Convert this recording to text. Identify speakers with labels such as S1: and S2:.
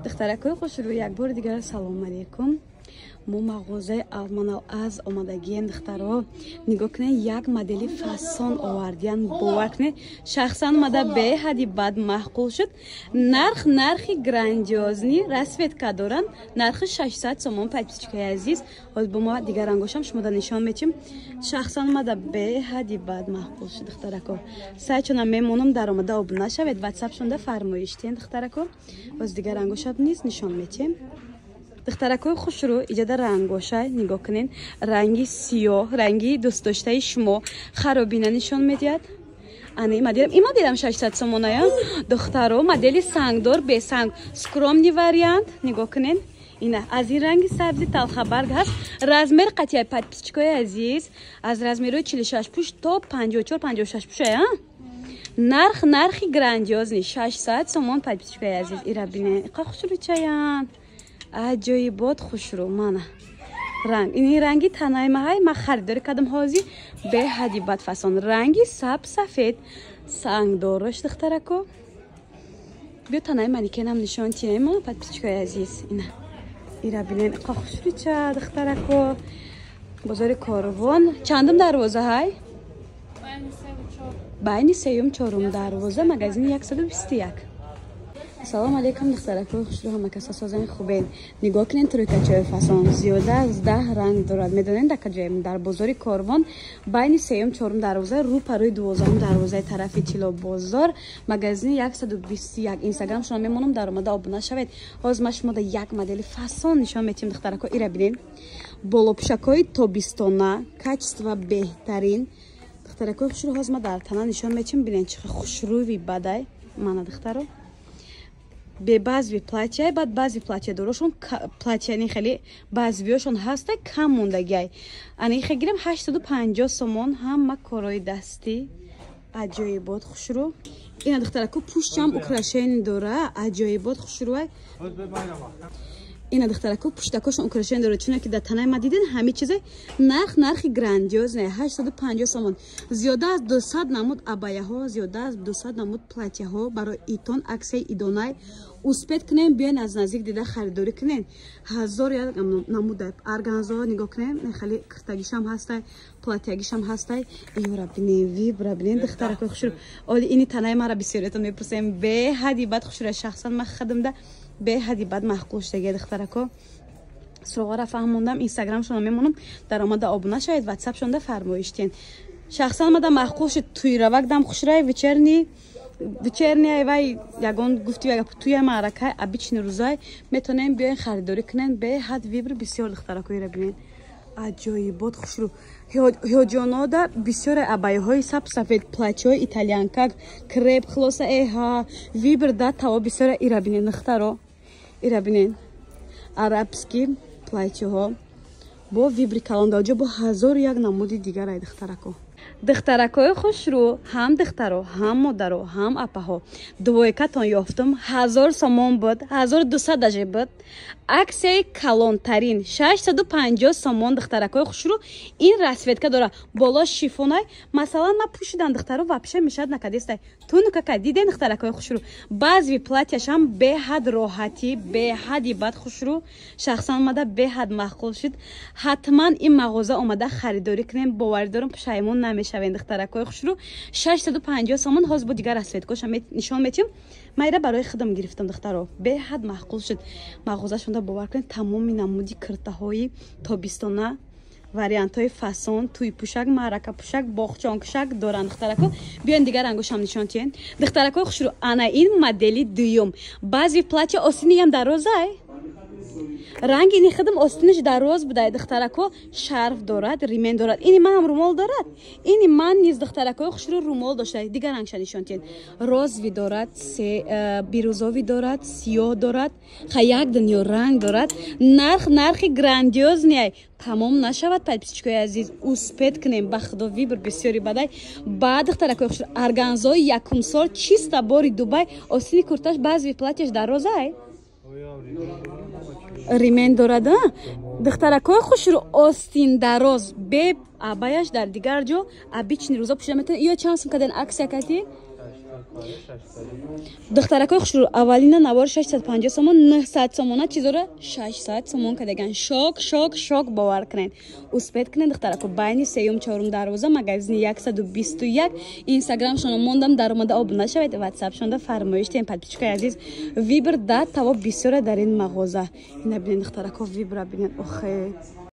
S1: دخترکوی خوش رو یک بار دیگر سلام علیکم. ما مغازه المانال از آمدگی دخترها نگاه کنه یک مدلی فسان آوردین باور کنه شخصا اومده به حدی بد محقول شد. نرخی گراندیوزنی رسویت که دارن نرخ 600 سومون پایپیچکای عزیز از با ما دیگر انگوشم شما دا نشان میتیم شخصا اومده به حدی بد محقول شد. دخترکو سعی چونم میمونم در آمده آب نشوید واتساپ شونده فرمایشتین دخترکو از دیگر انگوشم نیست نشان میتیم. دخترکوی خوش رو ایجاد رنگوشه نگاه کنین رنگی سیاه رنگی دوست داشته شما خرابی نشان میدید. این دیدم 600 سومونه دخترو مدلی سنگدار به سنگ سکرومنی واریانت نگاه کنین اینه از این رنگی سبزی تلخ برگ هست. رزمیر قطعه پادپیچکای عزیز از رزمیرو 46 پوش تا 54 56 پوشه نرخی گراندیوز نی 600 سومون پادپیچکای عزیز ایرا بینه خوش رو چایان عجایبات خوش رو منه رنگ این رنگی تنهای ماهای ما خریداری کدم هازی به حدی بد فسان رنگی سفید سنگ دارش دخترکو بیا تنهای منی که نم نشان تینه ما پد پیچکای عزیز اینه ایرا بینین خوش رو چه دخترکو بازار کاروان چندم دروازه های؟ بین 3 و 4 دروازه مگزین 121. سلام علیکم دخترکوی خوش رو همه کسا سازن خوبین نگاه کنین ترویکچای فسان زیاده از 10 رنگ دارد میدونین دکا جایم در بازار کاروان بین 3 و 4 دروازه رو پروی 12 دروازه طرفی چیلا بازار مگزین 121 اینستاگرام شما میمونم در اومده آبونه شوید باز ما شما یک مدل فسان نشان میتیم دخترکو ایرا بینین بالا پوشکای تابستانه کачество بهترین دخترکوی خوش رو باز ما در تنه نشان میتیم ببینین چه خوشرویی بدای من دخترو به بعضی پلاتیای بعد بعضی پلاتیا دورشون پلاتیانی خیلی بعضیاشون هسته کم موندگی ani خیگیرم 850 سومون هم کارای دستی عجایبات خوش رو این دخترکو پوشتم اوکراشین داره عجایبات خوش رو این دخترکو پشتکاشون اوکراشین داره چون که در تنه ما دیدین همه چیز نرخی گراندیوز نه 850 سومون زیاده از 200 نمود ابایه ها زیاده از 200 نمود پلاتیه ها برای ایتون عکسای ایدونای اوسپت کنین بیاین از نزدیک دیده خریداری کنین 1000 نمود ارگانزا نگاه کنین خیلی کرتگیش هم هسته پلاتیگیش هم هسته ایورا ببینین ویبرا ببینین دخترکو خوش رو اولی این تنه ما را بسیارتون میپرسیم به حدی بد خوش رو شخصا ما خدم ده به حدی بد محقول شده دخترکو سراغ را فهموندم اینستاگرام شما میمونم در آمده آبونه شاید واتساپ شونده فرمایشتین شخصا ما محقول شد توی روک دم خوش رای وچرنی وای یگان گفتی توی معرکه ابیچن روزای میتونین بیاین خریداری کنین به حد ویبر بسیار دخترکوی را ببینین عجایبات خوش رو هیجانادا بسیار ابایه های سفید پلاچو ایتالیانکا کریپ خلاصه ایها ویبر دا توا بسیار ایرا بینین دخترو ایرا بینین عربسکی پلاچو ها با ویبری کلاندا با 1001 نمودی دیگر ای دخترکوی خوش رو هم دخترو هم مادرو هم اپاها دویکتان یافتم 1000 سومون بود 1200 دجه بود عکسی کلان ترین 650 سومون دخترکوی خوش رو این رسویت که داره بالا شیفونای مثلا ما پوشیدن دخترو واپشه میشد نکدیسته تو نکه دیدین دخترکوی خوش رو بعضی پلاتیش هم به حد راحتی به حدی بد خوش رو شخصا اومده به حد محقول شد حتما این مغازه اومده خریداری کنین باور دارم پشیمون نمیشوین دخترکوی خوش رو 650 سومون هاز بود دیگر رسویت کوشم نشون میتیم مایره برای خودم گرفتم دخترو به حد محقول شد مغازه شونده باور کنین تمام نمودی کرته های تابستانه واریانت های فسون توی پوشک معرکه پوشک باغچان کشک دارن دخترکو بیان دیگر انگوشم نشان تین دخترکو خوش رو انا این مدلی دوم بعضی پلاتی آستینی هم درازه رنگ اینی خدم آستینش دراز بوده دخترکو شرف دارد ریمن دارد اینی من هم رومال دارد اینی من نیز دخترکو خوش رو رومال داشته دیگر رنگش نشان تین روزوی دارد بیروزاوی دارد سیاه دارد یک دنیا رنگ دارد نرخی گراندیوز نیای تمام نشود پایپیچکای عزیز اوسپت کنیم بخدا ویبر بسیاری بدای بعد دخترکو خوش ارگانزای یکم سال چیستا باری دوبای آستینی کرتاش بعضی پلاتیش درازه ریمن دارد دخترکوی خوش رو آستین دراز به ابایش در دیگر جا ابیچنی روزا پوشیده میتونه یا چانس کردن عکس یکتی духтаракои хушрӯ аввалина навори 650 сомон 900 сомона чизора 600 сомон кадаган. Шок бовар кунед. Успед кунед духтарако байни 3-4 дарвоза магазини 121 инстаграмшона мондам даромада обуна шавед. ватсапшонда фармоиш тем подписчикои азиз вибр да тавоб бисёра дар ин мағоза. ина бинед духтарако вибра бинед. охе